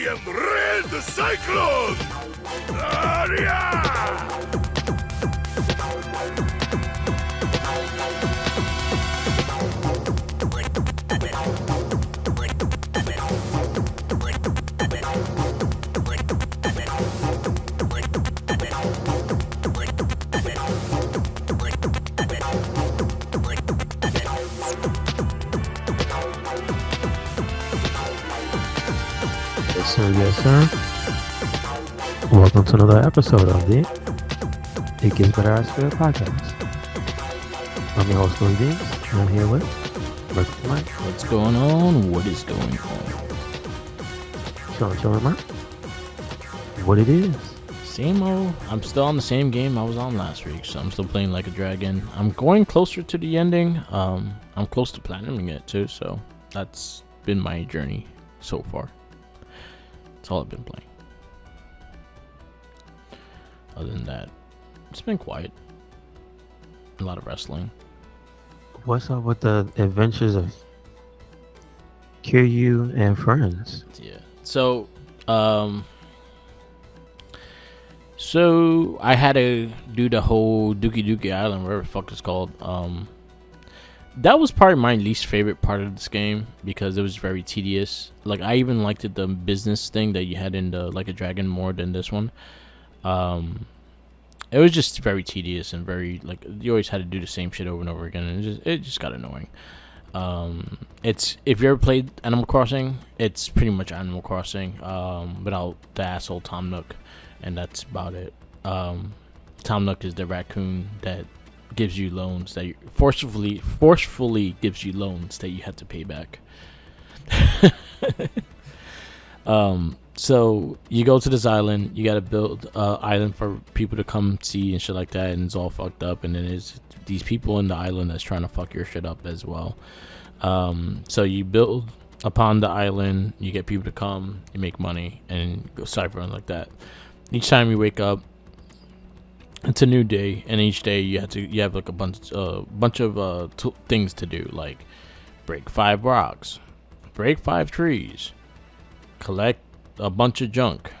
am Red Cyclone! Aria! Yes, sir. Welcome to another episode of the It Gets Better I Swear podcast. I'm your host, Louis Deans, and I'm here with Mike. What's going on? What is going on? Show him out what it is. Same old. I'm still on the same game I was on last week, so I'm still playing like a dragon. I'm going closer to the ending. I'm close to platinuming it too, so that's been my journey so far. That's all I've been playing. Other than that, it's been quiet. A lot of wrestling. What's up with the adventures of Kiryu and friends? Yeah. So I had to do the whole Dookie Dookie Island, whatever the fuck it's called. That was probably my least favorite part of this game because it was very tedious. Like, I even liked the business thing that you had in the Like a Dragon more than this one. It was just very tedious and very, like, you always had to do the same shit over and over again, and it just got annoying. It's, if you ever played Animal Crossing, it's pretty much Animal Crossing without the asshole Tom Nook, and that's about it. Tom Nook is the raccoon that gives you loans that you forcefully gives you loans that you have to pay back. So you go to this island, you gotta build an island for people to come see and shit like that, and it's all fucked up, and then there's these people in the island that's trying to fuck your shit up as well. So you build upon the island, you get people to come, you make money, and go cyber like that. Each time you wake up, it's a new day, and each day you have like a bunch of things to do, like break 5 rocks, break 5 trees, collect a bunch of junk,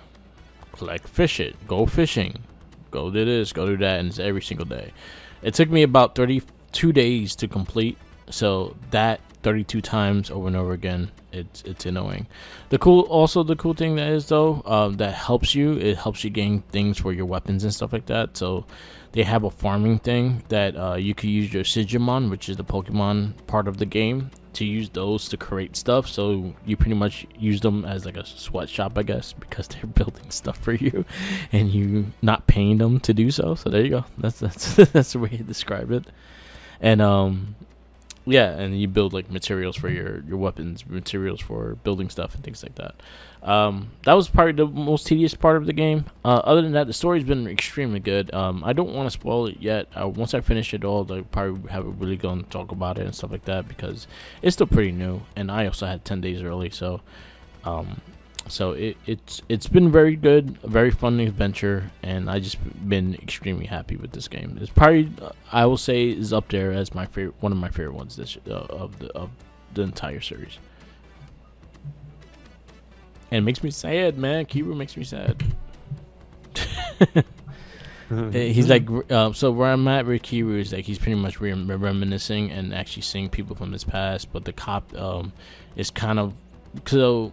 collect fish it, go fishing, go do this, go do that, and it's every single day. It took me about 32 days to complete, so that 32 times over and over again, it's annoying. The cool thing that is though, that helps you, it helps you gain things for your weapons and stuff like that. So they have a farming thing that you can use your Sigimon, which is the Pokemon part of the game, to use those to create stuff. So you pretty much use them as like a sweatshop, I guess, because they're building stuff for you and you not paying them to do so. So there you go. That's that's the way to describe it. And yeah, and you build like materials for your weapons, materials for building stuff and things like that. That was probably the most tedious part of the game. Other than that, the story's been extremely good. I don't want to spoil it yet. Once I finish it all, I'll probably have a really going to talk about it and stuff like that, because it's still pretty new, and I also had 10 days early, so it's been very good, a very fun adventure, and I just been extremely happy with this game. It's probably, I will say, is up there as my favorite, one of my favorite ones of the entire series. And it makes me sad, man. Kiryu makes me sad. He's like, so where I'm at with Kiryu is like he's pretty much reminiscing and actually seeing people from his past, but the cop is kind of, so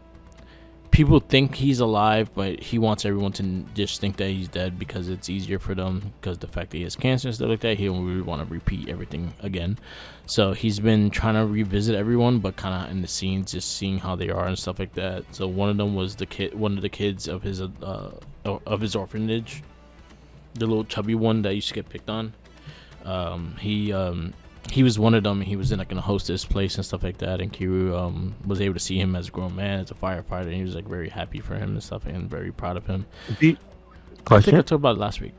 people think he's alive, but he wants everyone to just think that he's dead because it's easier for them, because the fact that he has cancer and stuff like that, he don't really want to repeat everything again. So he's been trying to revisit everyone, but kind of in the scenes, just seeing how they are and stuff like that. So one of them was one of the kids of his orphanage, the little chubby one that used to get picked on. He was one of them. He was in like in a hostess place and stuff like that, and Kiryu was able to see him as a grown man, as a firefighter, and he was like very happy for him and stuff, and very proud of him. Question? I think I talked about it last week.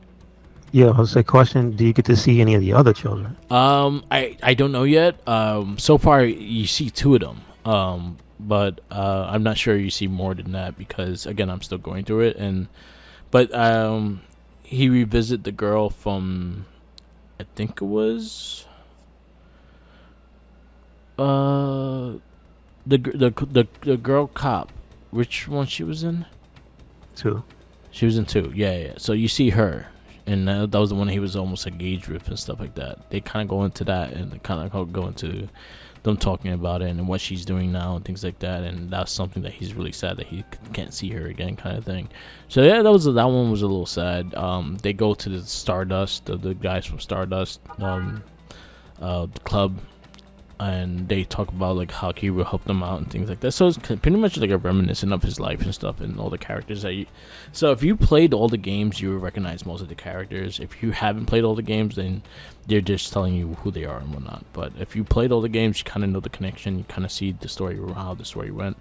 Yeah, I was say, question: do you get to see any of the other children? I don't know yet. So far you see 2 of them. But I'm not sure you see more than that, because again, I'm still going through it, but he revisited the girl from, I think it was the girl cop which one she was in? 2. She was in 2. Yeah. So you see her, and that was the one he was almost engaged with and stuff like that. They kind of go into that, and they kind of go into them talking about it and what she's doing now and things like that. And that's something that he's really sad that he can't see her again, kind of thing. So yeah, that one was a little sad. They go to the Stardust, the guys from Stardust, the club, and they talk about like how he will help them out and things like that. So it's pretty much like a reminiscent of his life and stuff and all the characters that so if you played all the games, you will recognize most of the characters. If you haven't played all the games, then they're just telling you who they are and whatnot. But if you played all the games, you kind of know the connection. You kind of see the story, how the story went.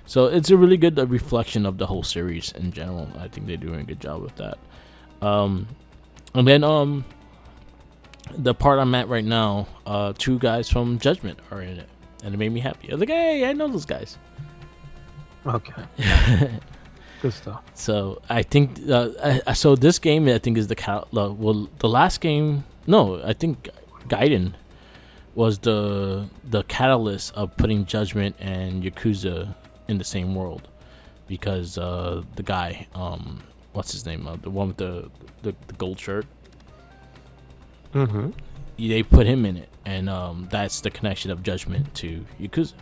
So it's a really good reflection of the whole series in general. I think they're doing a good job with that. And then the part I'm at right now, 2 guys from Judgment are in it, and it made me happy. I was like, hey, I know those guys. Okay. Good stuff. So I think, so this game I think is the last game. No, I think Gaiden was the catalyst of putting Judgment and Yakuza in the same world, because the guy, what's his name, the one with the gold shirt. Mm-hmm. They put him in it, and that's the connection of Judgment to Yakuza.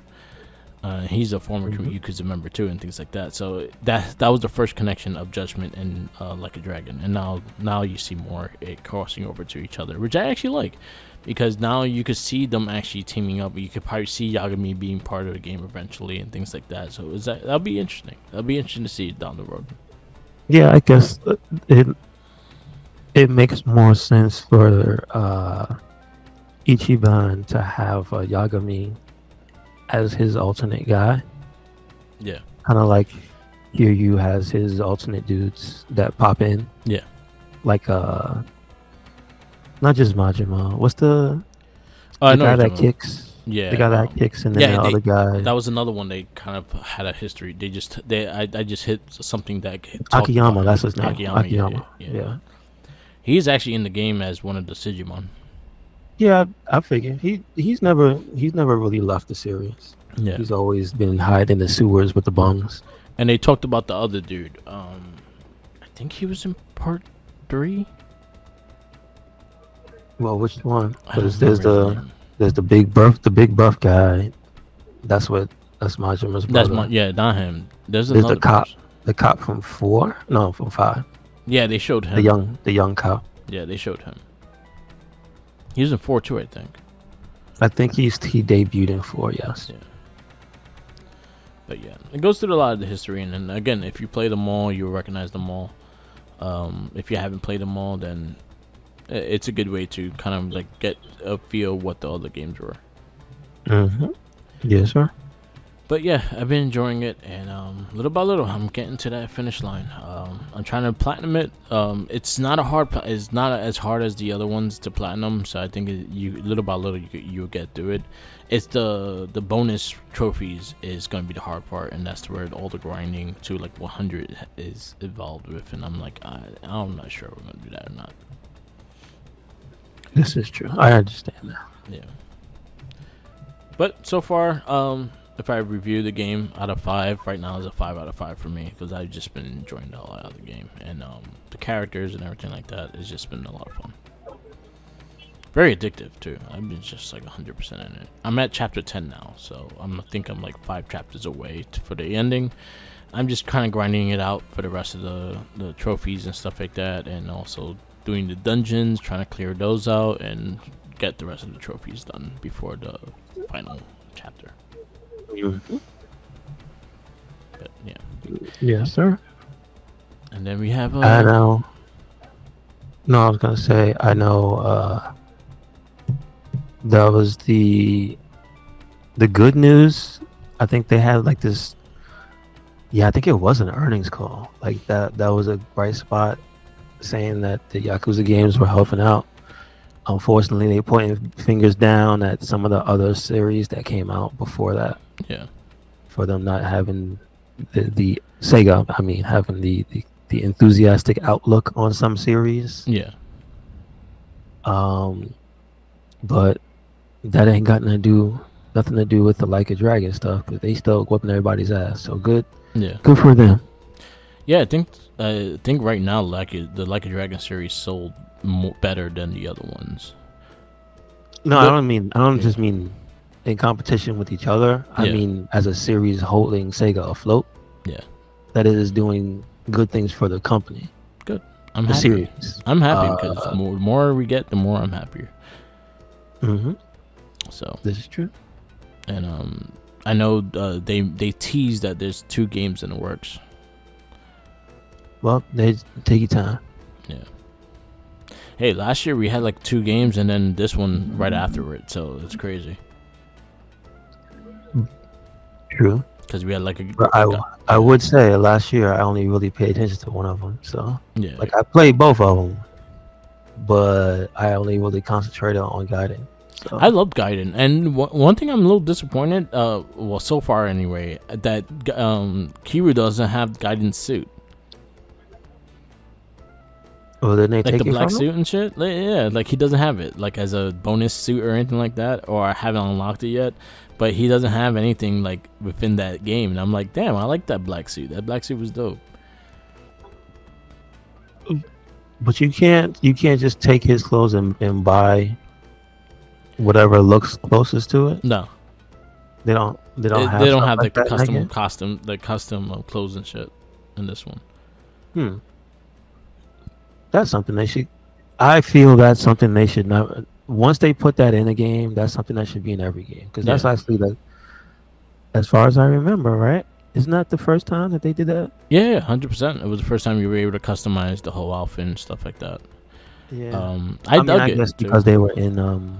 He's a former Yakuza member too, and things like that. So that was the first connection of Judgment and Like a Dragon, and now you see more it crossing over to each other, which I actually like, because now you could see them actually teaming up. You could probably see Yagami being part of the game eventually, and things like that. So that'll be interesting. That'll be interesting to see down the road. Yeah, I guess it makes more sense for Ichiban to have Yagami as his alternate guy. Yeah. Kind of like Hiryu has his alternate dudes that pop in. Yeah. Like not just Majima. What's the guy that kicks? Yeah. The guy that kicks, and then the other guy. That was another one they kind of had a history. I just hit something that Akiyama, that's his name. Akiyama. Yeah. He's actually in the game as one of the Sigimon. Yeah, I figured he's never really left the series. Yeah, he's always been hiding in the sewers with the bums. And they talked about the other dude. I think he was in part 3. Well, which one? Because there's the big buff guy. That's Majima's brother. Not him. There's the cop. Person. The cop from 4? No, from 5. Yeah, they showed him. The young cop. Yeah, they showed him. He was in 4 too, I think. I think he debuted in 4, yes. Yeah. But yeah, it goes through a lot of the history, and then again, if you play them all, you'll recognize them all. If you haven't played them all, then it's a good way to kind of like get a feel what the other games were. Mm-hmm. Yes, sir. But yeah, I've been enjoying it, and little by little, I'm getting to that finish line. I'm trying to platinum it. It's not it's not as hard as the other ones to platinum, so I think little by little you'll get through it. It's the bonus trophies is gonna be the hard part, and that's where all the grinding to like 100 is involved with, and I'm like, I'm not sure we're gonna do that or not. This is true. I understand that. Yeah. But so far, if I review the game out of 5, right now is a 5 out of 5 for me, because I've just been enjoying the hell out of the game, and the characters and everything like that has just been a lot of fun. Very addictive too. I've been just like 100% in it. I'm at chapter 10 now, so I think I'm like 5 chapters away for the ending. I'm just kind of grinding it out for the rest of the trophies and stuff like that, and also doing the dungeons, trying to clear those out and get the rest of the trophies done before the final chapter. Mm-hmm. But yeah. Yes, sir. And then we have I know. No, I was gonna say I know. That was the good news. I think they had like this. Yeah, I think it was an earnings call. Like that was a bright spot, saying that the Yakuza games were helping out. Unfortunately, they pointing fingers down at some of the other series that came out before that. Yeah. For them not having the Sega, I mean, having the enthusiastic outlook on some series. Yeah. But that ain't got nothing to do with the Like a Dragon stuff, because they still whooping everybody's ass. So good Yeah. Good for them. Yeah, I think right now the Like a Dragon series sold better than the other ones. No, But- I don't yeah. just mean in competition with each other. I Yeah. mean as a series holding Sega afloat. Yeah. That it is doing good things for the company. Good. I'm The happy. series. I'm happy because the more we get, the more I'm happier. So. This is true. And I know they teased that there's 2 games in the works. Well, they take your time. Yeah. Hey, last year we had like 2 games and then this one right after it, so it's crazy. True. Because we had like But I would say last year I only really paid attention to one of them. So yeah. like I played both of them, but I only really concentrated on Gaiden. So I loved Gaiden, and one thing I'm a little disappointed. Well, so far anyway, that Kiryu doesn't have Gaiden's suit, well, then they like take the it black from suit and shit. Like, yeah, like he doesn't have it, like as a bonus suit or anything like that, or I haven't unlocked it yet. But he doesn't have anything like within that game, and I'm like, damn, I like that black suit. That black suit was dope. But you can't just take his clothes and buy whatever looks closest to it. No, They don't they have don't stuff have like the that in that game? custom clothes and shit in this one. That's something they should. I feel that's something they should not. Once they put that in a game, that's something that should be in every game because that's Yeah. actually the. As far as I remember, right? Isn't that the first time that they did that? Yeah, 100%. It was the first time you were able to customize the whole outfit and stuff like that. Yeah. I dug I it guess too. because they were in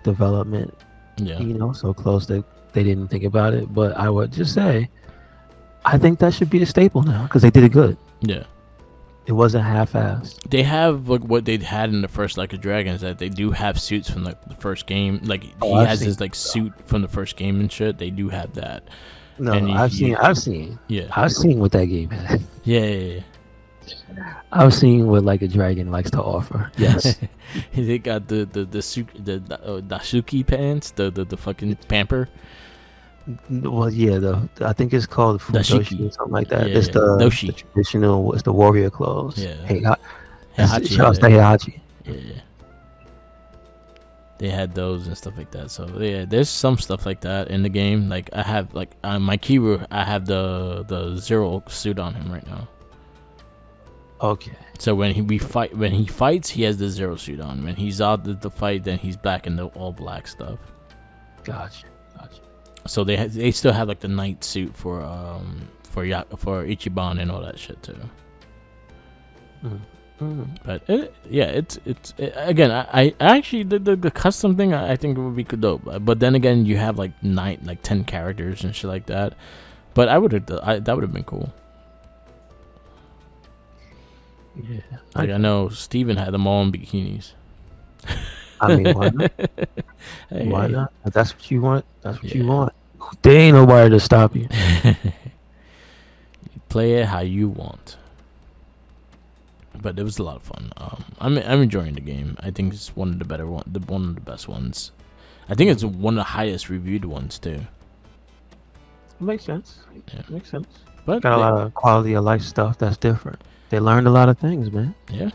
development, Yeah. so close that they didn't think about it. But I would just say, I think that should be a staple now because they did it good. Yeah. It wasn't half-assed. They have like what they had in the first Like a Dragon is that they do have suits from like the first game. Like he I've has seen his like suit from the first game and shit. They do have that. No, And I've seen Yeah. what that game had. Yeah. I've seen what Like a Dragon likes to offer. Yes. They got the Dasuki pants, the fucking pamper. Well, yeah, I think it's called Dashiki. Fudoshi or something like that. Yeah, It's yeah. the Doshi. traditional, it's the warrior clothes. Yeah. Heihachi. Shout out to yeah. Heihachi. Yeah. They had those and stuff like that. So yeah, there's some stuff like that in the game. Like I have like my Kiryu, I have the Zero suit on him right now. Okay. So when he fights, he has the Zero suit on. When he's out the fight, then he's back in the all black stuff. Gotcha. So they still have like the night suit for Ichiban and all that shit too. But it's again, I actually the custom thing I think it would be dope. But then again, you have like 10 characters and shit like that. But that would have been cool. Yeah. Like I know Steven had them all in bikinis. I mean, why not? Hey, Why hey. not? If that's what you want. That's what you Yeah. want. There ain't nobody to stop you. Play it how you want. But it was a lot of fun. I'm enjoying the game. I think it's one of the better one of the best ones. I think it's one of the highest reviewed ones too. Makes sense. Yeah. Makes sense. But Got a lot of quality of life stuff that's different. They learned a lot of things, man. yeah.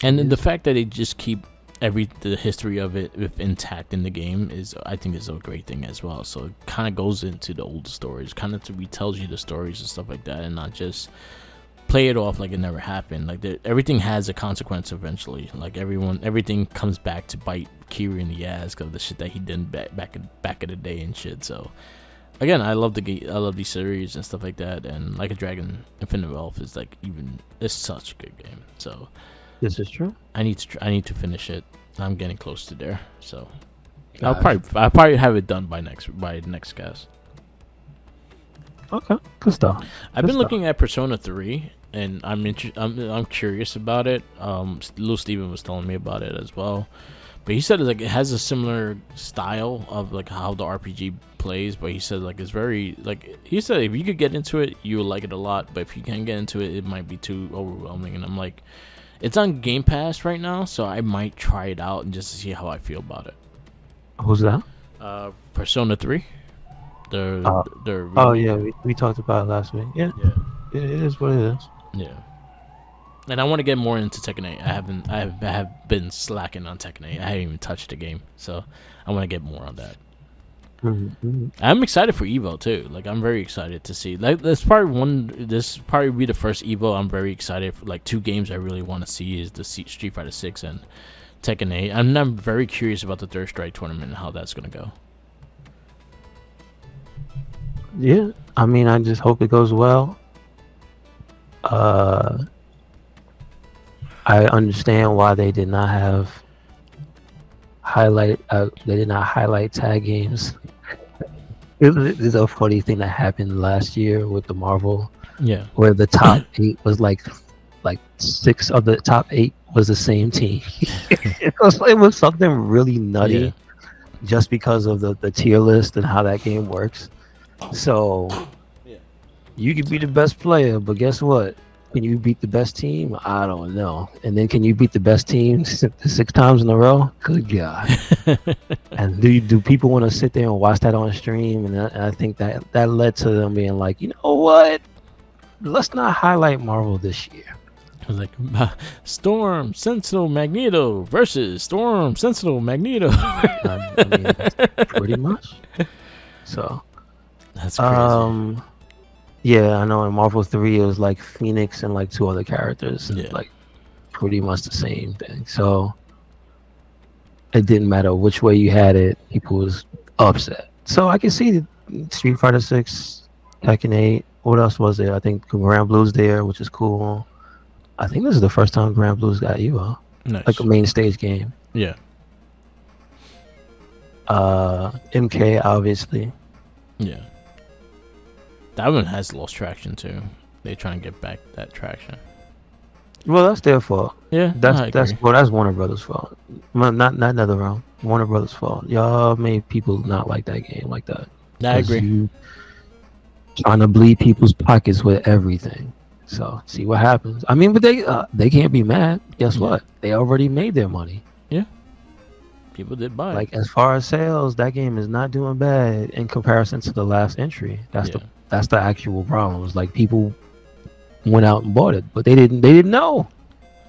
And then the fact that they just keep the history of it intact in the game I think is a great thing as well. So it kind of goes into the old stories, kind of retells you the stories and stuff like that, and not just play it off like it never happened. Like everything has a consequence eventually. Like everything comes back to bite Kiryu in the ass because of the shit that he did back in the day and shit. So again, I love these series and stuff like that, and Like a Dragon Infinite Wealth is it's such a good game. So This is true. I need to finish it. I'm getting close to there, so I'll probably have it done by the next cast. Okay, good stuff. I've been looking at Persona 3, and I'm curious about it. Lil Steven was telling me about it as well, but he said it has a similar style of like how the RPG plays, but he said it's very he said if you could get into it, you will like it a lot, but if you can't get into it, it might be too overwhelming. And I'm like, it's on Game Pass right now, so I might try it out and just to see how I feel about it. Who's that? Persona 3. The Oh remake. yeah, we talked about it last week. Yeah, Yeah. it is what it is. Yeah. And I want to get more into Tekken 8. I have been slacking on Tekken 8. I haven't even touched the game, so I want to get more on that. Mm-hmm. I'm excited for Evo too. Like I'm very excited to see. Like this probably be the first Evo I'm very excited for. Like 2 games I really want to see is the Street Fighter 6 and Tekken 8. I'm very curious about the Third Strike tournament and how that's gonna go. Yeah, I mean, I just hope it goes well. I understand why they did not have they did not highlight tag games. It's a funny thing that happened last year with the Marvel, Yeah. where the top 8 was like 6 of the top 8 was the same team. it was something really nutty, Yeah. just because of the tier list and how that game works. So you could be the best player, but guess what? Can you beat the best team? I don't know. And then can you beat the best team 6 times in a row? Good God. And do people want to sit there and watch that on stream? And I think that led to them being like, you know what? Let's not highlight Marvel this year. It was like Storm, Sentinel, Magneto versus Storm, Sentinel, Magneto. I mean, that's pretty much. So That's crazy. yeah, I know in Marvel 3 it was like Phoenix and like 2 other characters. Yeah. Like pretty much the same thing. So it didn't matter which way you had it, people was upset. So I can see Street Fighter 6, Tekken 8. What else was there? I think Grand Blue's there, which is cool. I think this is the first time Grand Blue's got Evo. Nice. Like a main stage game. Yeah. MK obviously. Yeah. That one has lost traction too. They trying to get back that traction. Well, that's their fault. Yeah, That's Warner Brothers' fault. Well, not NetherRealm. Warner Brothers' fault. Y'all made people not like that game like that. I agree. You trying to bleed people's pockets with everything. So see what happens. I mean, but they can't be mad. Guess what? They already made their money. Yeah. People did buy it. Like as far as sales, that game is not doing bad in comparison to the last entry. That's the actual problem. It's like people went out and bought it, but they didn't know.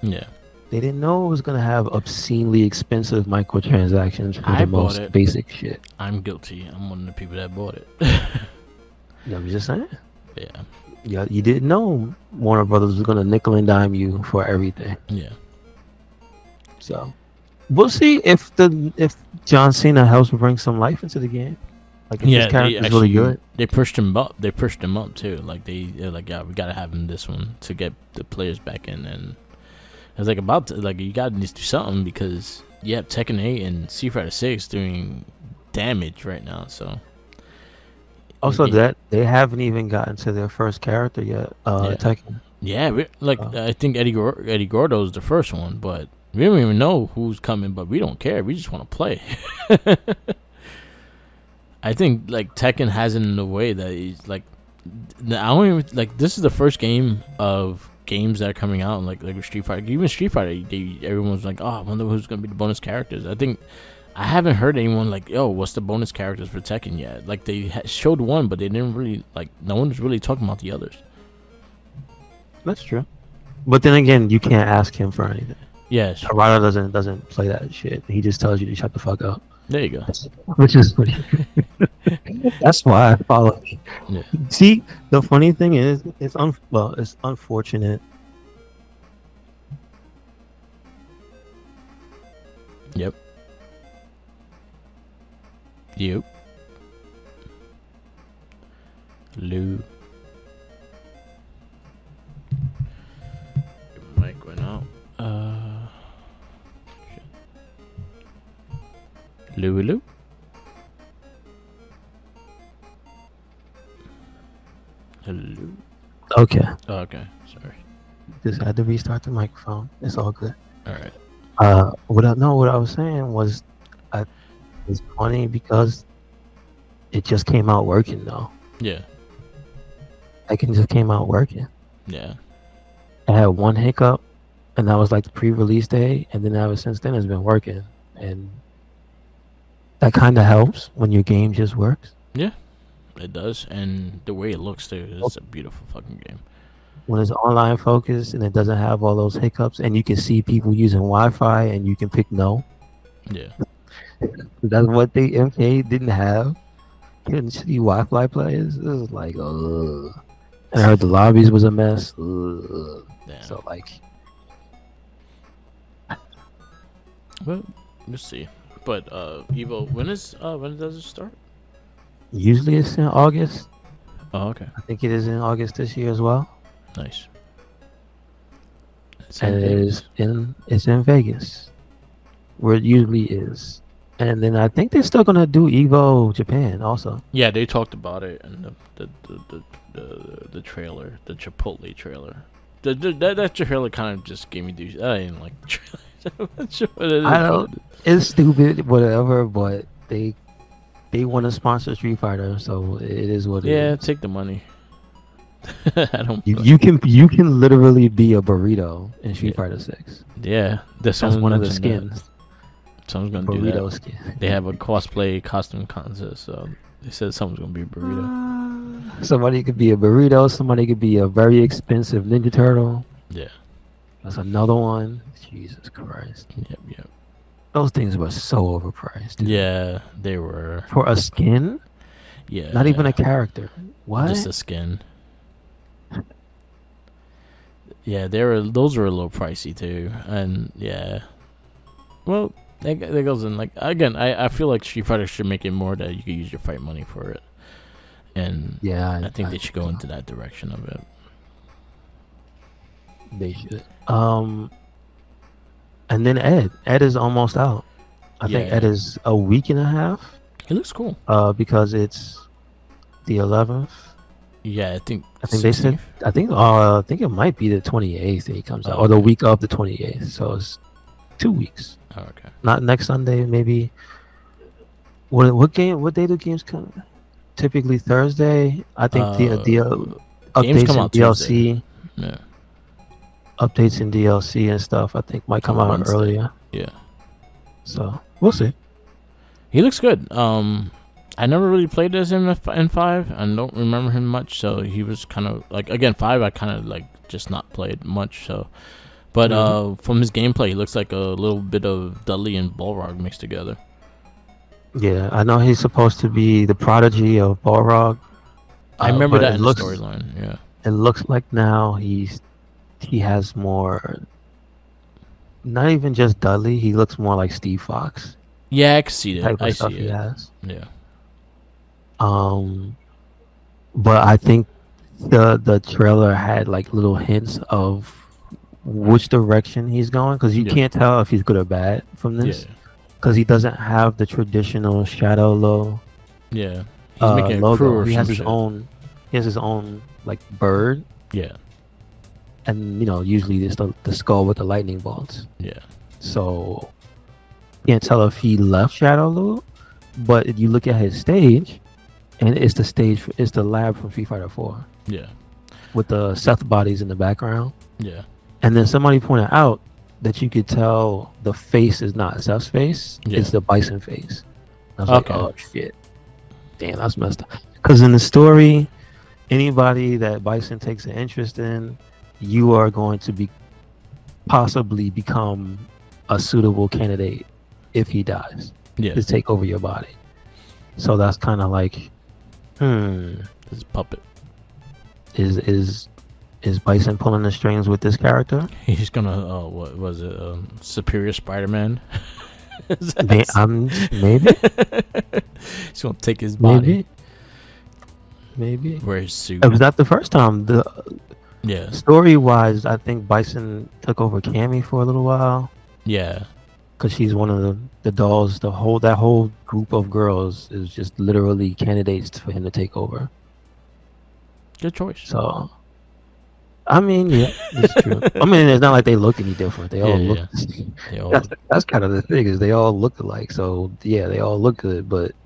Yeah. They didn't know it was gonna have obscenely expensive microtransactions for the most basic shit. I'm guilty. I'm one of the people that bought it. I'm just saying. Yeah. You didn't know Warner Brothers was gonna nickel and dime you for everything. Yeah. So we'll see if John Cena helps bring some life into the game. Like if his character's really good. They pushed him up. They pushed him up too. Like they're like, yeah, we gotta have him this one to get the players back in. And I was like, you gotta do something because you have Tekken 8 and Street Fighter 6 doing damage right now. So also that they haven't even gotten to their first character yet. Tekken. Yeah, I think Eddie Gordo's the first one, but we don't even know who's coming. But we don't care. We just want to play. I think like Tekken has it in a way that he's like, I don't even like. This is the first game of games that are coming out like Street Fighter. Even Street Fighter, everyone's like, oh, I wonder who's gonna be the bonus characters. I think I haven't heard anyone like, yo, what's the bonus characters for Tekken yet? Like they showed one, but they didn't really like. No one's really talking about the others. That's true. But then again, you can't ask him for anything. Yeah, Harada doesn't play that shit. He just tells you to shut the fuck up. There you go. Which is funny. That's why I follow. Yeah. See, the funny thing is, it's unfortunate. Yep. Lou. Your mic went out. Lou. Hello. Okay. Oh, okay. Sorry. Just had to restart the microphone. It's all good. All right. What I was saying was, it's funny because it just came out working though. Yeah. It just came out working. Yeah. I had one hiccup, and that was like the pre-release day, and then ever since then it's been working, and that kind of helps when your game just works. Yeah. it does, and the way it looks too, it's a beautiful fucking game. When it's online focused and it doesn't have all those hiccups, and you can see people using Wi-Fi, and you can pick no. Yeah. That's what they MK didn't have. Couldn't see Wi-Fi players. It was like, ugh. And I heard the lobbies was a mess. Ugh. Damn. So like, well, let's see. But Evo, when does it start? usually it's in August. Oh, okay. I think it is in August this year as well. Nice. It's And it's in Vegas, where it usually is. And then I think they're still gonna do Evo Japan also. Yeah, they talked about it in the trailer, the Chipotle trailer. That trailer kind of just gave me I didn't like the trailer. I'm not sure what it is. I don't. It's stupid, whatever. But they want to sponsor Street Fighter, so it is what it is. Yeah, take the money. I don't. You can literally be a burrito in Street Fighter 6. Yeah, That's one of the skins. Someone's gonna do Burrito that. skin. They have a cosplay costume contest, so they said someone's gonna be a burrito. Somebody could be a burrito. Somebody could be a very expensive Ninja Turtle. Yeah. That's another one. Jesus Christ. Yep. Those things were so overpriced. Dude. Yeah, they were. For a skin? Yeah. Not even a character. What? Just a skin. Yeah, those were a little pricey too, and yeah. Well, that goes in like again. I feel like Street Fighter should make it more that you can use your fight money for it, and yeah, I think they should go into that direction of it. They should. And then Ed is almost out. I think Ed is a week and a half. It looks cool. Because it's the 11th. Yeah, I think they said. I think it might be the 28th that he comes out, or the week of the 28th. So it's 2 weeks. Oh, okay. Not next Sunday, maybe. What day do games come? Typically Thursday. I think the updates come in out DLC. Tuesday. Yeah. Updates in DLC and stuff. I think might come out Wednesday. earlier. Yeah. So we'll see. He looks good. I never really played as him in 5. I don't remember him much, so he was kind of like, again, 5 I kind of like just not played much, so but from his gameplay he looks like a little bit of Dudley and Balrog mixed together. Yeah, I know he's supposed to be the prodigy of Balrog. I remember that in the storyline. Yeah. It looks like now he has more, not even just Dudley, he looks more like Steve Fox. Yeah, I can see that. I see it. Has. Yeah. But I think the trailer had like little hints of which direction he's going, because you can't tell if he's good or bad from this, because he doesn't have the traditional Shadow Low. Yeah. He's making a logo. crew or he has some his shit. own. He has his own like bird. Yeah. And usually it's the skull with the lightning bolts. Yeah. So you can't tell if he left Shadow Loop, but if you look at his stage, and it's the lab from Street Fighter 4. Yeah. With the Seth bodies in the background. Yeah. And then somebody pointed out that you could tell the face is not Seth's face; it's the Bison face. I was like, oh shit, damn, that's messed up. Because in the story, anybody that Bison takes an interest in, you are going to possibly become a suitable candidate if he dies. Yeah. To take over your body. So that's kind of like, This puppet. Is Bison pulling the strings with this character? He's gonna what was it? Superior Spider-Man. Maybe. He's gonna take his body. Maybe. Wear his suit. It was not the first time. Yeah. Story-wise, I think Bison took over Cammy for a little while. Yeah. Because she's one of the dolls. That whole group of girls is just literally candidates for him to take over. Good choice. So, I mean, yeah, it's true. I mean, it's not like they look any different. They all look. Yeah. That's kind of the thing, is they all look alike. So yeah, they all look good. But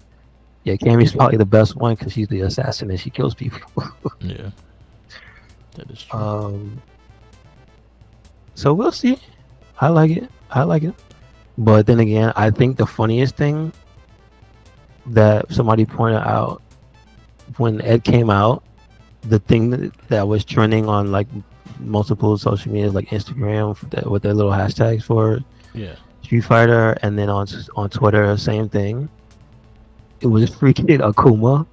yeah, Cammy's probably the best one because she's the assassin and she kills people. Yeah, that is true. So we'll see. I like it. But then again, I think the funniest thing that somebody pointed out when Ed came out, the thing that was trending on like multiple social media, like Instagram, with their little hashtags for Yeah. Street Fighter, and then on Twitter, same thing. It was freaking Akuma.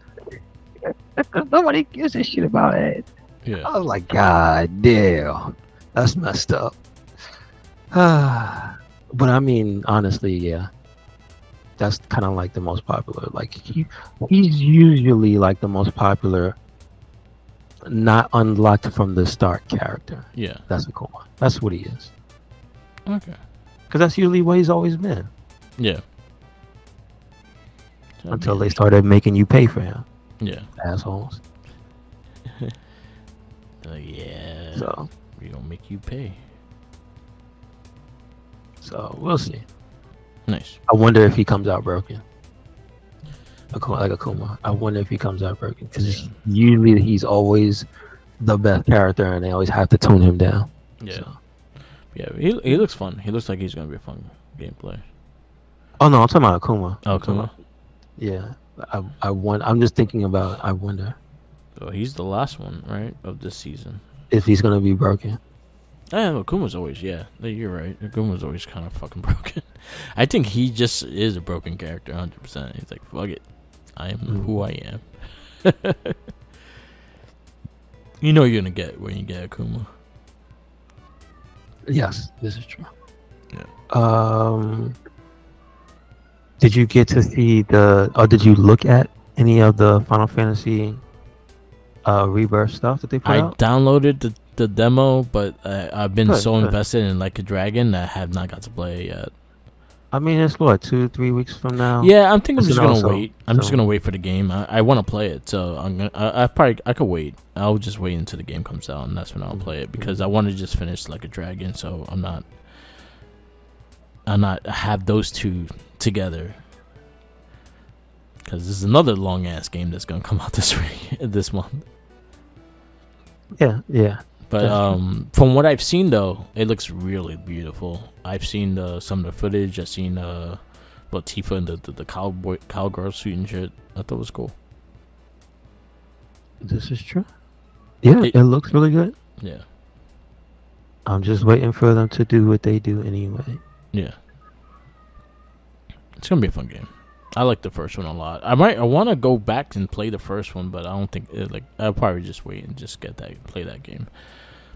Nobody gives a shit about Ed. Yeah. I was like, God damn, that's messed up. But I mean, honestly, yeah, that's kind of like the most popular. Like he's usually like the most popular, not unlocked from the start character. Yeah. That's Akuma. That's what he is. Okay. Because that's usually what he's always been. Yeah. Until they started making you pay for him. Yeah. Assholes. Yeah. So we don't make you pay. So we'll see. Nice. I wonder if he comes out broken. Like Akuma. I wonder if he comes out broken. Because usually he's always the best character and they always have to tone him down. Yeah. So. Yeah, he looks fun. He looks like he's going to be a fun gameplay. Oh, no, I'm talking about Akuma. Oh, Akuma? Yeah. I'm just thinking about, I wonder. So he's the last one, right, of this season. If he's going to be broken. Yeah, Akuma's always, yeah. You're right. Akuma's always kind of fucking broken. I think he just is a broken character, 100%. He's like, fuck it. I am who I am. You know you're going to get when you get Akuma. Yes, this is true. Yeah. Did you get to see or did you look at any of the Final Fantasy Rebirth stuff that they put out? I downloaded the demo, but I've been invested in Like a Dragon that I have not got to play it yet. I mean, it's what, 2-3 weeks from now? Yeah, I'm thinking I'm just gonna also, wait. I'm just gonna wait for the game. I want to play it, so I could wait. I'll just wait until the game comes out, and that's when I'll play it because I want to just finish Like a Dragon. So I'm not have those two together because this is another long ass game that's gonna come out this month. Yeah. But from what I've seen though, it looks really beautiful. I've seen some of the footage. I've seen Tifa in the cowgirl suit and shit. I thought it was cool. This is true. Yeah, it looks really good. Yeah. I'm just waiting for them to do what they do anyway. Yeah. It's gonna be a fun game. I like the first one a lot. I want to go back and play the first one, but I don't think I'll probably just wait and just play that game.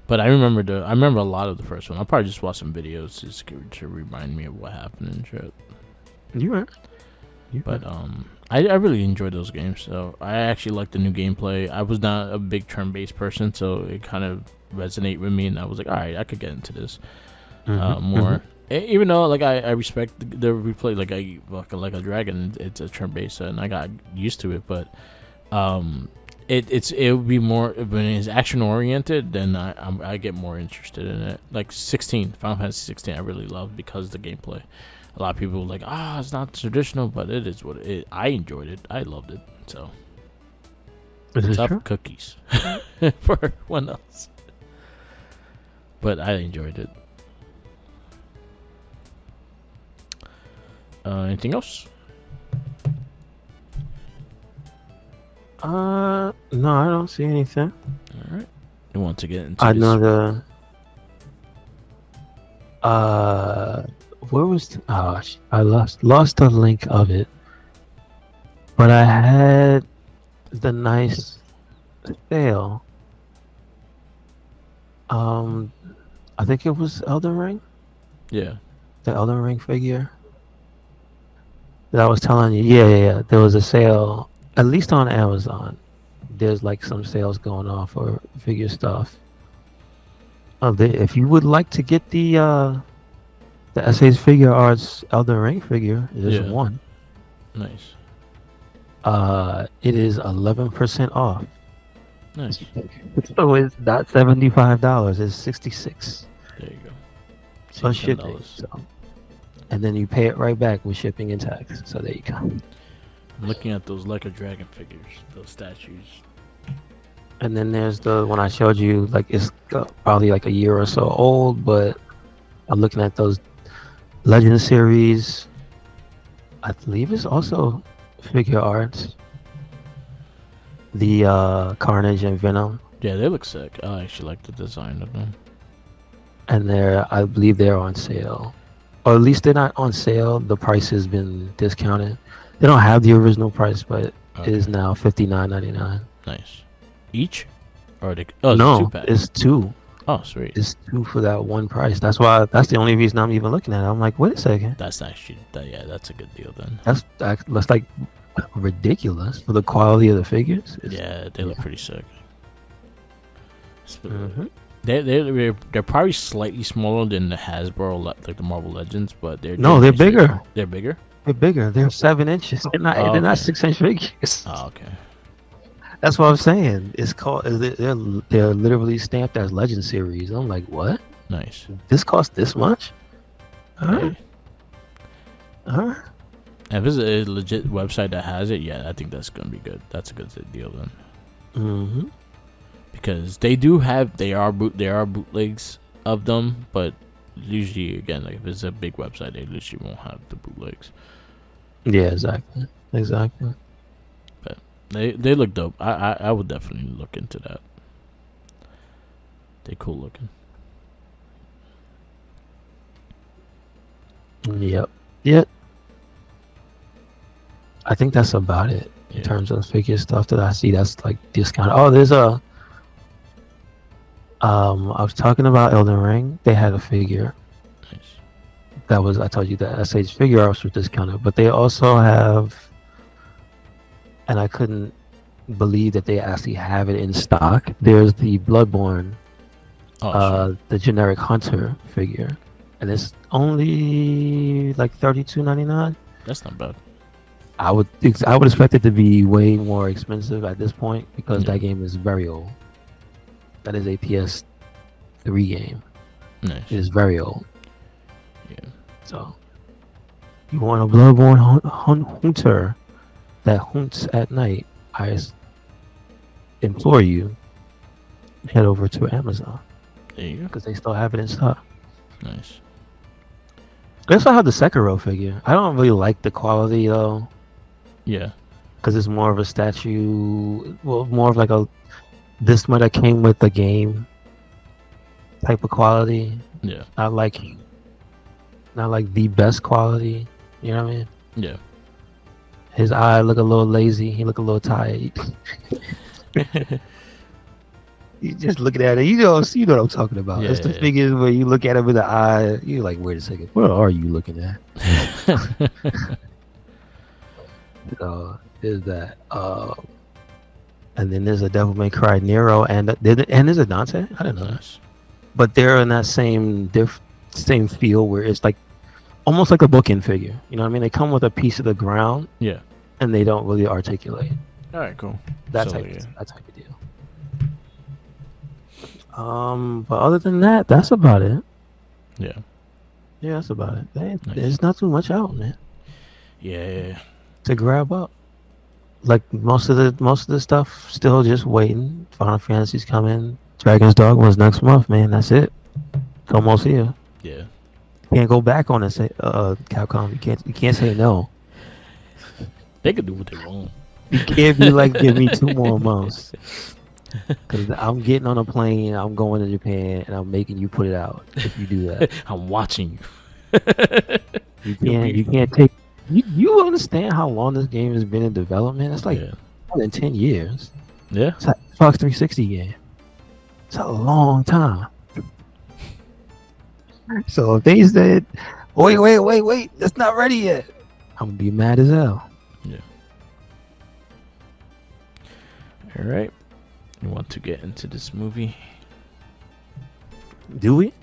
But I remember a lot of the first one. I'll probably just watch some videos just to remind me of what happened and shit. You right. But I really enjoyed those games. So I actually like the new gameplay. I was not a big turn-based person, so it kind of resonated with me, and I was like, all right, I could get into this more. Even though I respect the replay, like a dragon, it's a turn-based, and I got used to it. But it would be more when it's action oriented, then I get more interested in it. Like Final Fantasy 16, I really love because of the gameplay. A lot of people were like, it's not traditional, but it is what it is. I enjoyed it. I loved it. So tough cookies for everyone else, but I enjoyed it. Anything else? No, I don't see anything. All right. You want to get into I this? know where was I lost the link of it, but I had the nice sale. I think it was Elden Ring. Yeah. The Elden Ring figure that I was telling you. Yeah. There was a sale, at least on Amazon. There's like some sales going on for figure stuff. If you would like to get the SA's Figure Arts Elden Ring figure, there's one. Nice. It is 11% off. Nice. So it's not $75. It's $66. There you go. Plus shipping. So. And then you pay it right back with shipping and tax. So there you go. I'm looking at those Like a Dragon figures, those statues. And then there's the one I showed you. Like it's probably like a year or so old, but I'm looking at those Legend series. I believe it's also Figure Arts. the Carnage and Venom, Yeah, they look sick. I actually like the design of them. and I believe they're on sale, or at least they're not on sale. The price has been discounted. They don't have the original price, but it is now $59.99. Nice. Each? Or it's a No, 2-pack? it's two. Oh, sweet. It's two for that one price. That's the only reason I'm even looking at it. I'm like, wait a second. That's actually that's a good deal then. That's like ridiculous for the quality of the figures. Yeah, they look pretty sick. Mhm. They're probably slightly smaller than the Hasbro like the Marvel Legends, but they're No, they're bigger. They're bigger. They're bigger. They're 7 inches. They're not 6-inch figures. Oh, okay. That's what I'm saying. It's called. They're literally stamped as Legend Series. I'm like, what? Nice. This cost this much? Huh? Hey. Huh? If it's a legit website that has it, yeah, I think that's gonna be good. That's a good deal then. Mm-hmm. Because they are bootlegs of them, but usually again, like if it's a big website, they literally won't have the bootlegs. Yeah, exactly. But they look dope. I would definitely look into that. They cool looking. Yep. I think that's about it in terms of figure stuff that I see. That's like discounted. Oh, there's a. I was talking about Elden Ring. They had a figure. Nice. That was, I told you that SH figure arts were discounted, but they also have, and I couldn't believe that they actually have it in stock. There's the Bloodborne, the generic hunter figure, and it's only like $32.99. That's not bad. I would expect it to be way more expensive at this point because that game is very old. That is a PS3 game. Nice. It is very old. Yeah. So, you want a Bloodborne hunter that hunts at night? I implore you, head over to Amazon. There you go. Because they still have it in stock. Nice. They also have the Sekiro figure. I don't really like the quality though. Yeah. Because it's more of a statue. Well, more of like this might have came with the game type of quality. Yeah. Not like the best quality. You know what I mean? Yeah. His eye look a little lazy. He look a little tired. You just looking at it. You know what I'm talking about. Yeah, it's the figures where you look at him in the eye. You're like, wait a second. What are you looking at? So there's that. And then there's a Devil May Cry Nero, and there's a Dante. I don't know. Nice. But they're in that same feel where it's like almost like a bookend figure. You know what I mean? They come with a piece of the ground. Yeah. And they don't really articulate. All right, cool. That type of deal. But other than that, that's about it. Yeah. Yeah, that's about it. There's not too much out, man. Yeah. To grab up. Like most of the stuff still just waiting. Final Fantasy's coming. Dragon's Dogma's next month, man. That's it. It's almost here. Yeah. Can't go back on it, Capcom. You can't say no. They can do what they want. You can't be like, give me 2 more months. Because I'm getting on a plane, I'm going to Japan, and I'm making you put it out if you do that. I'm watching you. You can't take. You understand how long this game has been in development? It's like more than 10 years. Yeah. It's like Xbox 360 game. It's a long time. So if they said, wait, it's not ready yet, I'm gonna be mad as hell. Yeah. All right. You want to get into this movie? Do we?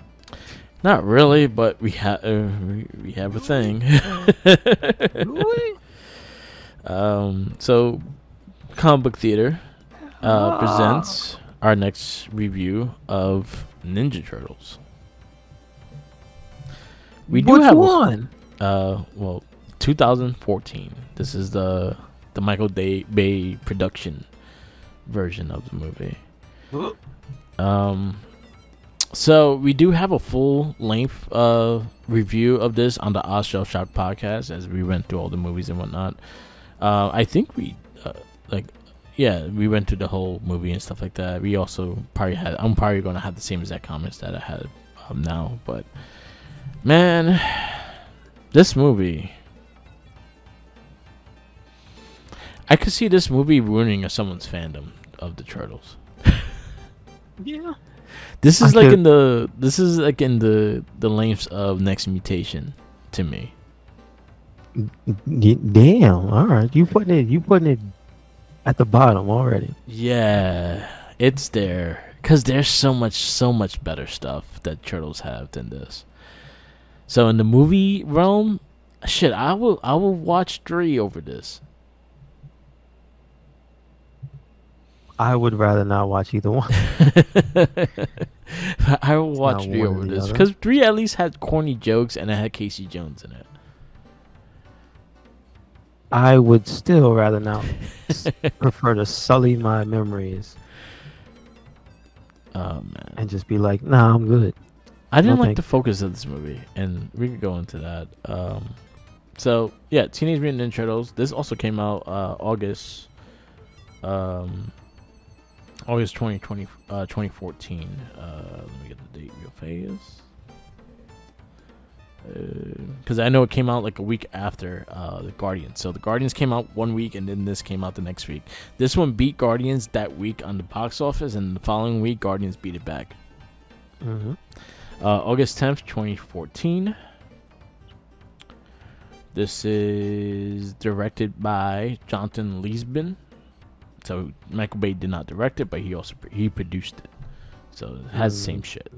Not really, but we have a thing. Do we? So, Comic Book Theater presents our next review of Ninja Turtles. We do have one. 2014. This is the Michael Bay production version of the movie. So we do have a full length review of this on the Oz Shell Shock podcast as we went through all the movies and whatnot. I think we yeah, we went through the whole movie and stuff like that. We also probably had. I'm probably gonna have the same exact comments that I had now. But man, this movie, I could see this movie ruining someone's fandom of the Turtles. Yeah. This is like in the lengths of Next Mutation to me. Damn. All right. You putting it at the bottom already. Yeah, it's there because there's so much better stuff that Turtles have than this. So in the movie realm, shit, I will watch 3 over this. I would rather not watch either one. I will watch Not 3 one or over the this other. because 3 at least had corny jokes and it had Casey Jones in it. I would still rather not prefer to sully my memories Oh man, and just be like, nah, I'm good. I didn't No like thank the focus of this movie, and we could go into that. So yeah, Teenage Mutant Ninja Turtles. This also came out August 2020, 2014. Let me get the date real fast. Because I know it came out like a week after the Guardians. So the Guardians came out 1 week, and then this came out the next week. This one beat Guardians that week on the box office, and the following week Guardians beat it back. Mm-hmm. August 10th, 2014. This is directed by Jonathan Liesman. So Michael Bay did not direct it, but he produced it. So it has the same shit.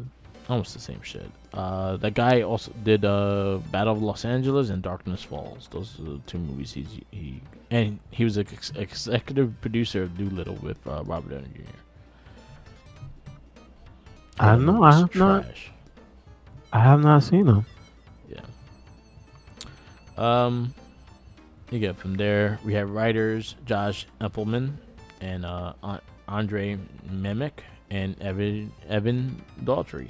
Almost the same shit. That guy also did Battle of Los Angeles and Darkness Falls. Those are the 2 movies he was an executive producer of Doolittle with Robert Downey Jr. I don't know. I have not seen them. Yeah. You get from there. We have writers Josh Epelman and Andre Memick and Evan Daughtry.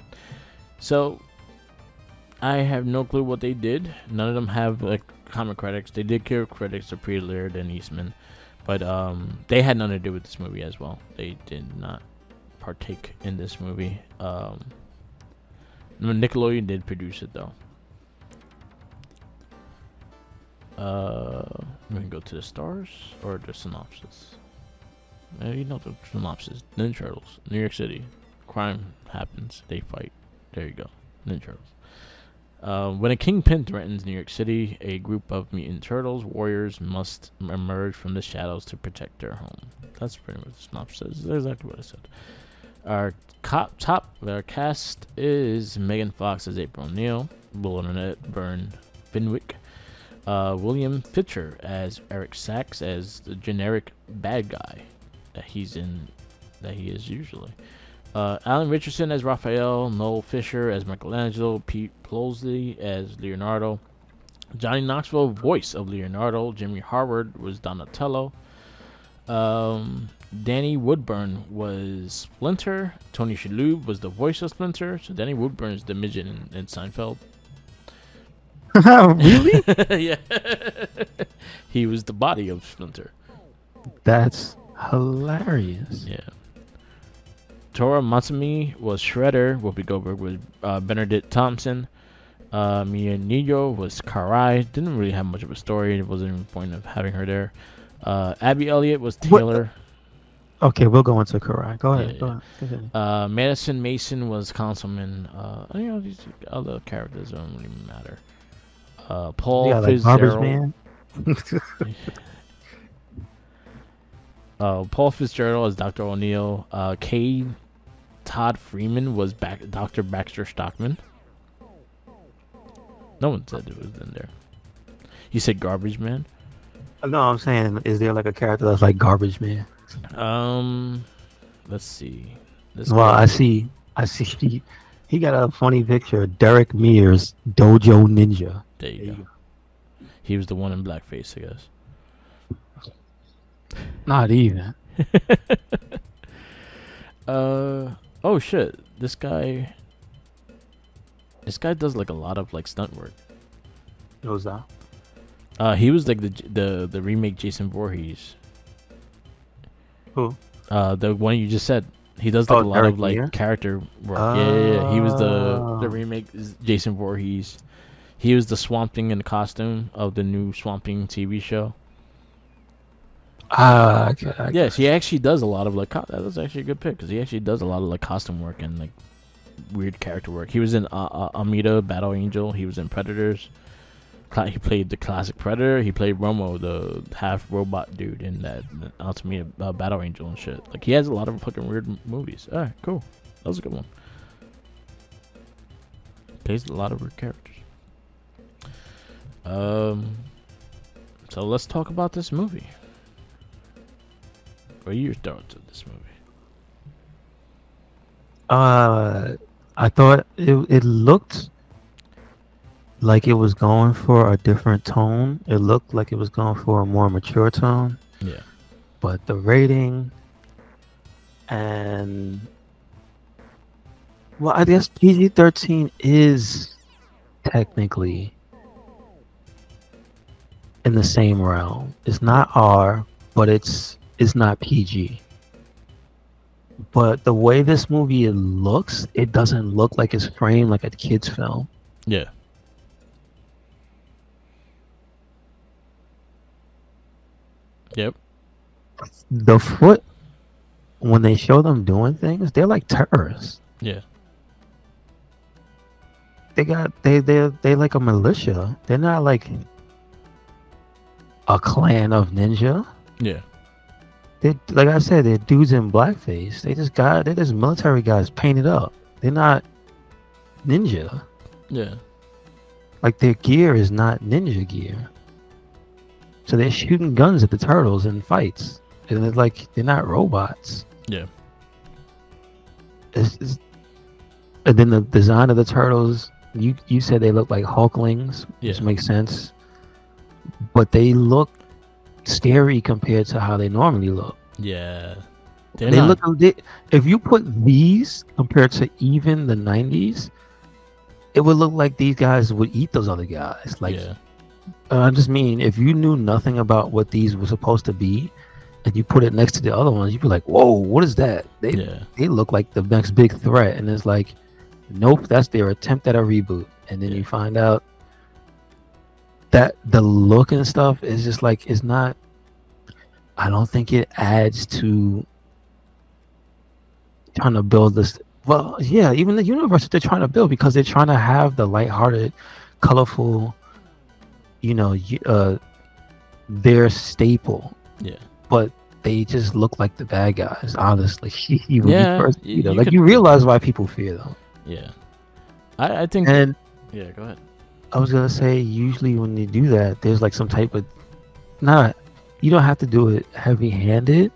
So I have no clue what they did. None of them have like comic critics. They did give critics to Peter Laird and Eastman, but they had nothing to do with this movie as well. They did not partake in this movie. Nickelodeon did produce it though. We can go to the stars or the synopsis. You know the synopsis. Ninja Turtles, New York City. Crime happens. They fight. There you go. Ninja Turtles. When a kingpin threatens New York City, a group of mutant turtles warriors must emerge from the shadows to protect their home. That's pretty much the synopsis. That's exactly what I said. Our cast is Megan Fox as April O'Neil, Willamette Byrne Finwick, William Fitcher as Eric Sachs as the generic bad guy that he is usually. Alan Richardson as Raphael, Noel Fisher as Michelangelo, Pete Plosley as Leonardo, Johnny Knoxville, voice of Leonardo, Jimmy Harvard was Donatello, Danny Woodburn was Splinter, Tony Shalhoub was the voice of Splinter, so Danny Woodburn is the midget in Seinfeld. Really? Yeah. He was the body of Splinter. That's hilarious. Yeah. Tora Matsumi was Shredder. Whoopi Goldberg was Benedict Thompson. Mia Nino was Karai. Didn't really have much of a story. There wasn't even a point of having her there. Abby Elliott was Taylor. Okay, we'll go into Karai. Go ahead. Yeah, Go ahead. Madison Mason was Councilman. These other characters don't really matter. Paul Yeah, like Fitzgerald. Garbage Man. Paul Fitzgerald as Dr. O'Neill. K. Todd Freeman was Dr. Baxter Stockman. No one said it was in there. You said Garbage Man? No, I'm saying, is there like a character that's like Garbage Man? Let's see. I see. He got a funny picture. Derek Mears, Dojo Ninja. There you go. He was the one in blackface, I guess. Not even. Oh shit. This guy does like a lot of like stunt work. What was that? He was like the remake Jason Voorhees. Who? The one you just said. He does like a lot of like character work. Yeah. He was the remake is Jason Voorhees. He was the Swamp Thing in the costume of the new Swamp Thing TV show. Okay. Yes, he actually does a lot of like that was actually a good pick because he actually does a lot of like costume work and like weird character work. He was in Amita Battle Angel. He was in Predators. He played the classic Predator. He played Romo, the half robot dude in that Ultimate Battle Angel and shit. Like he has a lot of fucking weird movies. All right, cool. That was a good one. Plays a lot of weird characters. So let's talk about this movie. What are your thoughts of this movie? I thought it looked like it was going for a different tone. It looked like it was going for a more mature tone. Yeah. But the rating and well, I guess PG-13 is technically in the same realm. It's not R, but it's not PG. But the way this movie looks, it doesn't look like it's framed like a kid's film. Yeah. Yep. The foot, when they show them doing things, they're like terrorists. Yeah. They like a militia. They're not like a clan of ninja. Yeah. They, like I said, they're dudes in blackface. They're just military guys painted up. They're not ninja. Yeah. Like their gear is not ninja gear. So they're shooting guns at the turtles in fights. And it's like they're not robots. Yeah. And then the design of the turtles, you said they look like Hulklings, which makes sense. But they look scary compared to how they normally look. Yeah. If you put these compared to even the 90s, it would look like these guys would eat those other guys. Like, I just mean, if you knew nothing about what these were supposed to be, and you put it next to the other ones, you'd be like, "Whoa, what is that?" They look like the next big threat, and it's like, nope, that's their attempt at a reboot. And then you find out that the look and stuff is just like it's not. I don't think it adds to trying to build this. Well, yeah, even the universe that they're trying to build, because they're trying to have the lighthearted, colorful, their staple. Yeah. But they just look like the bad guys, honestly. You realize why people fear them. Yeah. I think. And yeah, go ahead. I was gonna say, usually when you do that, there's like some type of you don't have to do it heavy-handed,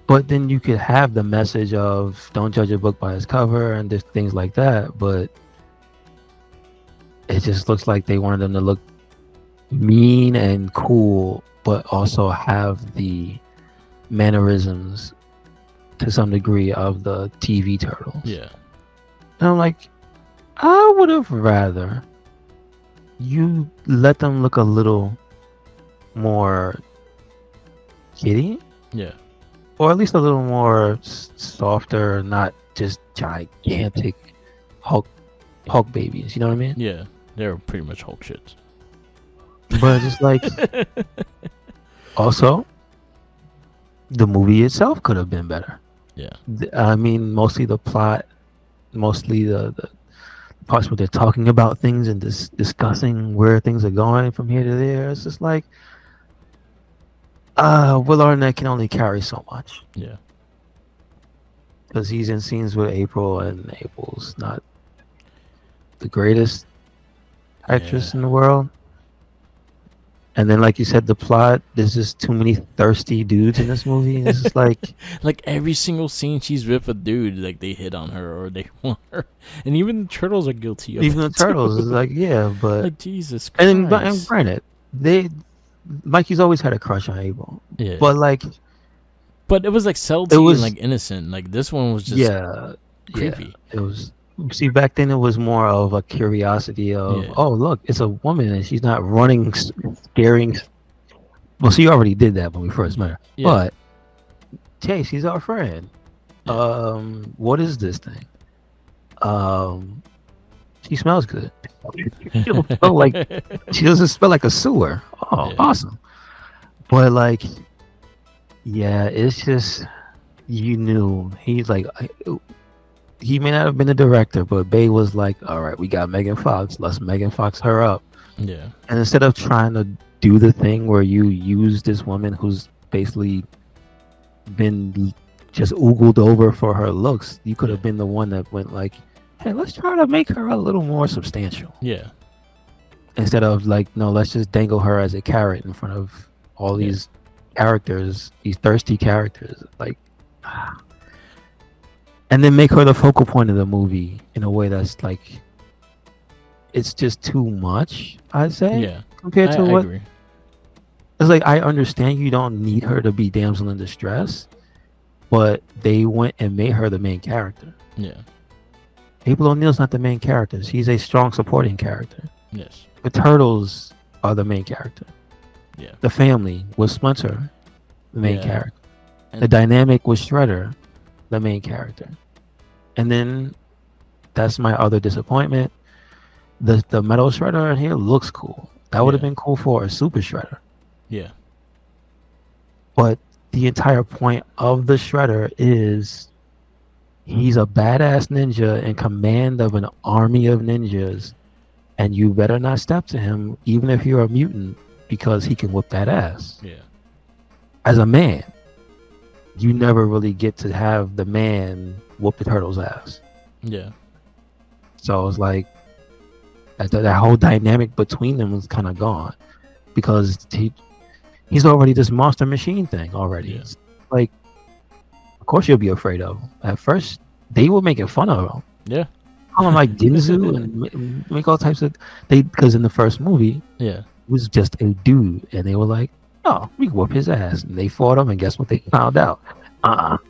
but then you could have the message of don't judge a book by its cover and there's things like that. But it just looks like they wanted them to look mean and cool, but also have the mannerisms to some degree of the TV turtles. Yeah. And I'm like, I would have rather you let them look a little more kiddie. Yeah. Or at least a little more softer, not just gigantic Hulk babies. You know what I mean? Yeah. They're pretty much Hulk shits. But just like, also, the movie itself could have been better. Yeah. I mean, mostly the plot, mostly the parts where they're talking about things and discussing where things are going from here to there. It's just like, Will Arnett can only carry so much. Yeah. Because he's in scenes with April, and April's not the greatest actress in the world. And then, like you said, the plot, there's just too many thirsty dudes in this movie. It's just like... like, every single scene she's with a dude, like, they hit on her or they want her. And even the turtles are guilty of it. Even the turtles is like, yeah, but... Like, Jesus Christ. And granted, Mikey's always had a crush on April. Yeah. But, like... But it was, like, salty and, like, innocent. Like, this one was just creepy. Yeah, it was... See, back then it was more of a curiosity of, oh, look, it's a woman and she's not running, scaring. Well, she already did that when we first met her. Yeah. But Chase, he's our friend. Yeah. What is this thing? Um, she smells good. She don't smell like she doesn't smell like a sewer. Oh, Yeah. awesome. But like, yeah, it's just you knew he's like he may not have been the director, but Bay was like, all right, we got Megan Fox. Let's Megan Fox her up. Yeah. And instead of trying to do the thing where you use this woman who's basically been just oogled over for her looks, you could have been the one that went like, hey, let's try to make her a little more substantial. Yeah. Instead of like, no, let's just dangle her as a carrot in front of all these characters, these thirsty characters. Like, and then make her the focal point of the movie in a way that's like, it's just too much, I'd say. Yeah. Compared to I what agree. it's like, I understand you don't need her to be damsel in distress, but they went and made her the main character. Yeah. April O'Neil's not the main character. She's a strong supporting character. Yes. The Turtles are the main character. Yeah. The family was Splinter, the main Yeah. character. And The dynamic was Shredder, the main character. And then that's my other disappointment. The metal Shredder in here looks cool. That would have Yeah. been cool for a Super Shredder. Yeah. But the entire point of the Shredder is he's a badass ninja in command of an army of ninjas, and you better not step to him, even if you're a mutant, because he can whip that ass. Yeah. As a man, you never really get to have the man whoop the turtle's ass. Yeah. So it's like that whole dynamic between them is kind of gone because he's already this monster machine thing already. Yeah. It's like, of course you'll be afraid of him. At first, they were making fun of him. Yeah. Call him like Ginzu and make all types of because in the first movie Yeah. he was just a dude, and they were like, "Oh, we can whoop his ass." And they fought him, and guess what they found out? Look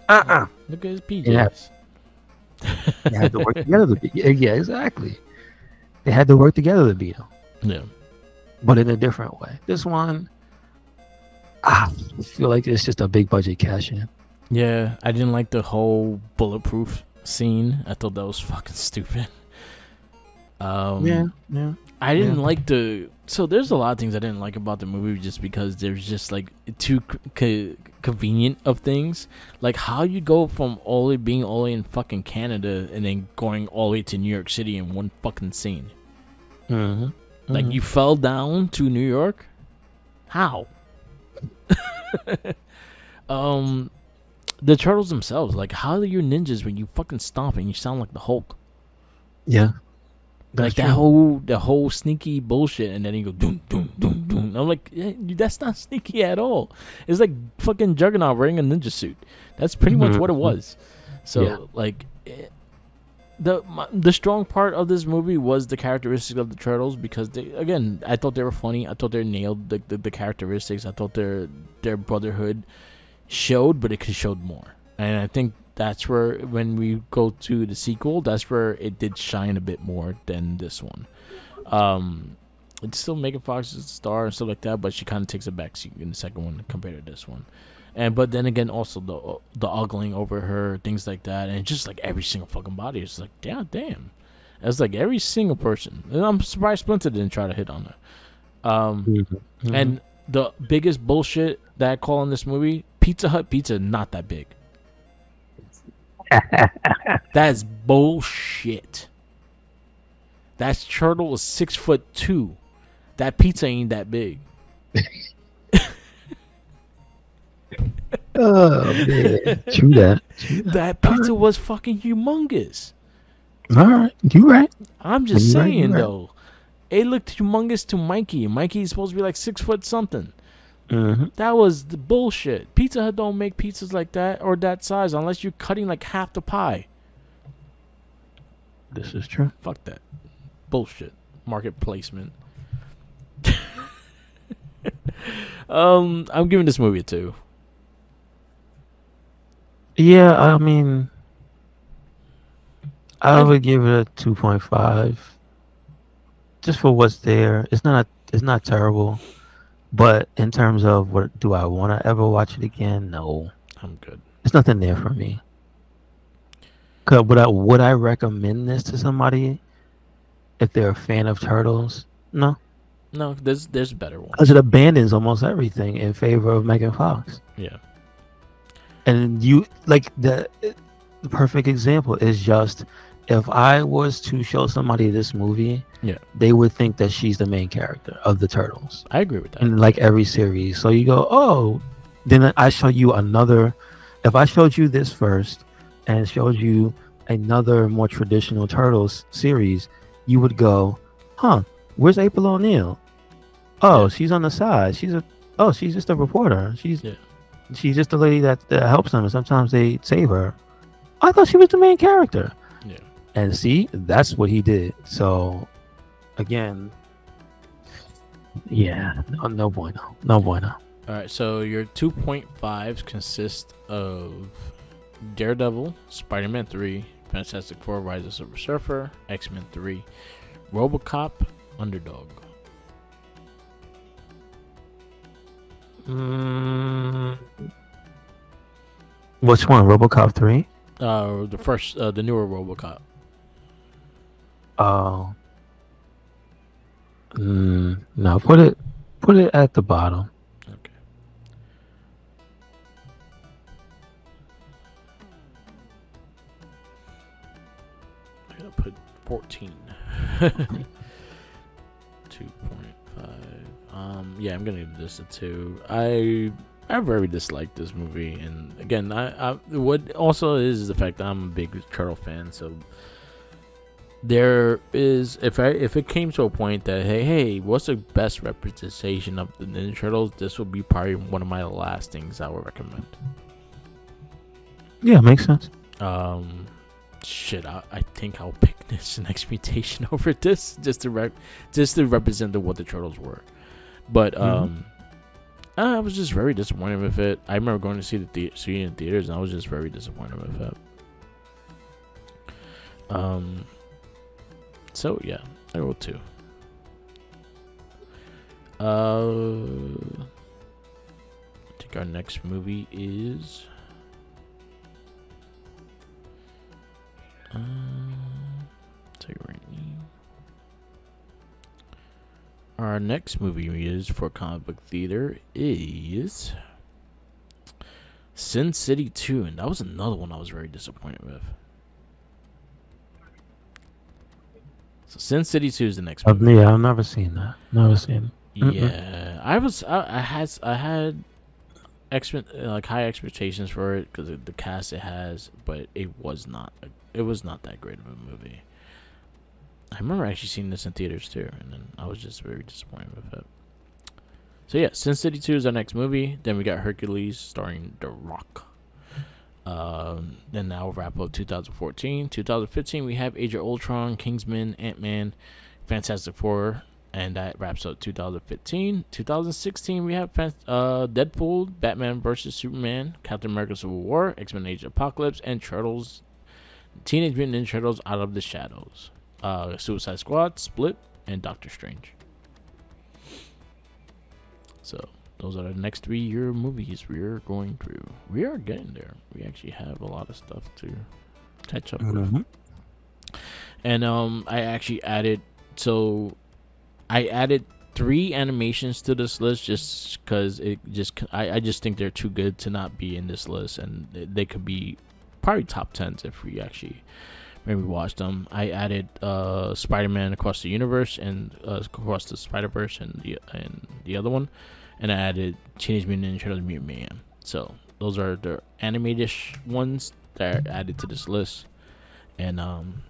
at his PJs. Yeah. They had to work together to beat. Yeah, exactly. They had to work together to beat him, Yeah. but in a different way. This one, I feel like it's just a big budget cash in. Yeah. I didn't like the whole bulletproof scene. I thought that was fucking stupid. Yeah. I didn't like the. So there's a lot of things I didn't like about the movie just because there's just like too convenient of things. Like how you go from being all the way in fucking Canada and then going all the way to New York City in one fucking scene. Mm-hmm. Like you fell down to New York. How? The turtles themselves, like how are you ninjas when you fucking stomp and you sound like the Hulk? Yeah. Like That's that true. whole sneaky bullshit, and then you go doom doom doom doom. And I'm like, yeah, that's not sneaky at all. It's like fucking Juggernaut wearing a ninja suit. That's pretty much what it was. So Yeah. like, the strong part of this movie was the characteristics of the turtles because I thought they were funny. I thought they nailed the characteristics. I thought their brotherhood showed, but it could showed more. And I think that's where, when we go to the sequel, that's where it did shine a bit more than this one. It's still Megan Fox is a star and stuff like that, but she kind of takes a backseat in the second one compared to this one. But then again, also the ogling over her, things like that, and just like every single fucking body is like, damn. It's like every single person, and I'm surprised Splinter didn't try to hit on her. Mm-hmm. And the biggest bullshit that I call in this movie, Pizza Hut pizza not that big. That's bullshit. That turtle is 6'2". That pizza ain't that big. Oh man, true that. That pizza was fucking humongous. All right, you right. I'm just You're right, saying you're right. though, it looked humongous to Mikey. Mikey's supposed to be like 6 foot something. Mm-hmm. That was the bullshit. Pizza Hut don't make pizzas like that or that size unless you're cutting like half the pie. This is true. Fuck that. Bullshit. Market placement. I'm giving this movie a 2. Yeah, I mean, I would give it a 2.5. Just for what's there. It's not terrible. But in terms of what do I want to ever watch it again? No. I'm good. There's nothing there for me. Cause would I recommend this to somebody if they're a fan of turtles? No, No, there's better because ones. it abandons almost everything in favor of Megan Fox. Yeah. And you like the perfect example is just if I was to show somebody this movie, Yeah. they would think that she's the main character of the turtles I agree with that. in like every series. So you go, oh, then I show you another. If I showed you this first and showed you another more traditional turtles series, you would go, huh, where's April O'Neil? Oh, Yeah. she's on the side. She's just a reporter. Yeah. She's just the lady that helps them, and sometimes they save her. I thought she was the main character. Yeah. And see, that's what he did. So, again, yeah, no bueno. No bueno. All right. So your 2.5s consist of Daredevil, Spider-Man 3, Fantastic Four: Rise of the Silver Surfer, X-Men 3, RoboCop, Underdog. Which one? RoboCop 3? The first, the newer RoboCop. Oh. No, put it at the bottom. Okay. I gotta put 14. 2.5. Yeah, I'm gonna give this a 2. I very disliked this movie, and again, I what also is the fact that I'm a big Turtle fan, so there is if it came to a point that hey, what's the best representation of the Ninja Turtles, this would be probably one of my last things I would recommend. Yeah, makes sense. Shit, I think I'll pick this Next Mutation over this just to represent what the Turtles were. But I was just very disappointed with it. I remember going to see it in theaters, and I was just very disappointed with it. So yeah, I go 2. I think our next movie is tell you right now. Our next movie is for comic book theater is Sin City 2, and that was another one I was very disappointed with. So Sin City 2 is the next movie. Yeah, I've never seen that. Never seen it. Yeah, I had high expectations for it because of the cast it has, but it was not that great of a movie. I remember actually seeing this in theaters too, and then I was just very disappointed with it. So yeah, Sin City 2 is our next movie. Then we got Hercules starring The Rock. Then now we'll wrap up 2014. 2015 we have Age of Ultron, Kingsman, Ant-Man, Fantastic Four, and that wraps up 2015. 2016 we have Deadpool, Batman vs Superman, Captain America: Civil War, X-Men: Age of Apocalypse, and Turtles, Teenage Mutant Ninja Turtles: Out of the Shadows. Suicide Squad, Split, and Doctor Strange. So those are the next 3-year movies we're going through. We are getting there. We actually have a lot of stuff to catch up with. And I actually added 3 animations to this list just because I just think they're too good to not be in this list, and they could be probably top 10s if we actually maybe watched them. I added Spider-Man Across the Universe and Across the Spider-Verse and the other one, and I added Teenage Mutant Ninja Turtles: Mutant Mayhem. So those are the animated-ish ones that are added to this list, and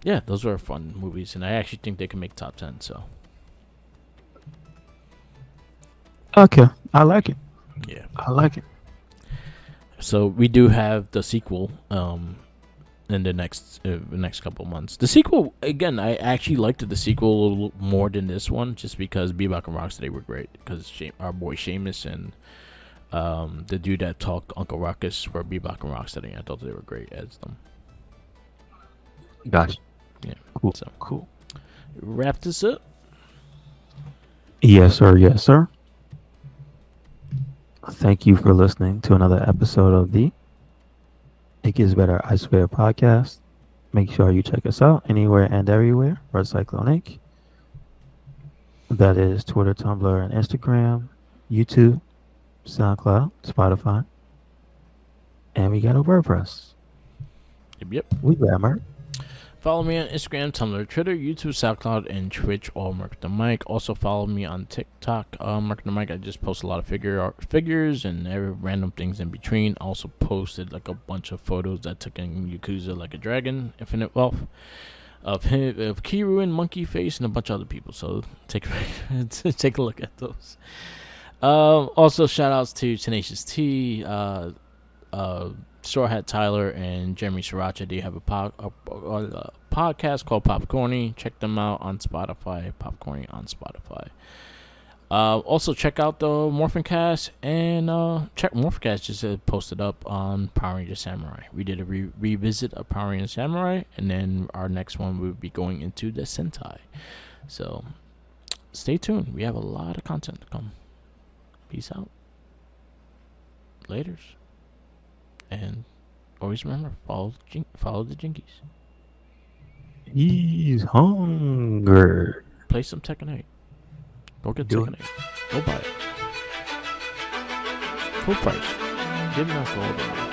yeah, those are fun movies, and I actually think they can make top 10. So Okay, I like it. yeah, I like it. so we do have the sequel in the next couple months. The sequel, again, I actually liked the sequel a little more than this one, just because Bebop and Rocksteady were great. Because our boy Seamus and the dude that talked Uncle Ruckus were Bebop and Rocksteady. I thought they were great as them. Gotcha. Yeah. Cool. So Cool. wrap this up. Yes, sir. Yes, sir. Thank you for listening to another episode of the It Gets Better, I Swear podcast. Make sure you check us out anywhere and everywhere. RedCycloneInc. That is Twitter, Tumblr, and Instagram, YouTube, SoundCloud, Spotify, and we got a WordPress. Yep. We got merch. Follow me on Instagram, Tumblr, Twitter, YouTube, SoundCloud, and Twitch, all Mark the Mic. Also follow me on TikTok, Mark the Mic. I just post a lot of figures and every random things in between. I also posted like a bunch of photos that took in Yakuza Like a Dragon, Infinite Wealth, of him, of Kiru and Monkey Face, and a bunch of other people. So take take a look at those. Also shout outs to Tenacious T, Straw Hat Tyler, and Jeremy Sriracha. They have a podcast called Popcorny. Check them out on Spotify. Popcorny on Spotify. Also check out the Morphin Cast, and check Morphin Cast just posted up on Power Ranger Samurai. We did a revisit of Power Ranger Samurai, and then our next one will be going into the Sentai. So stay tuned. We have a lot of content to come. Peace out. Laters. And always remember, follow the Jinkies. He's hungry. Play some Tekken 8. Go get Do Tekken 8. Go buy it. Full price. Give enough gold.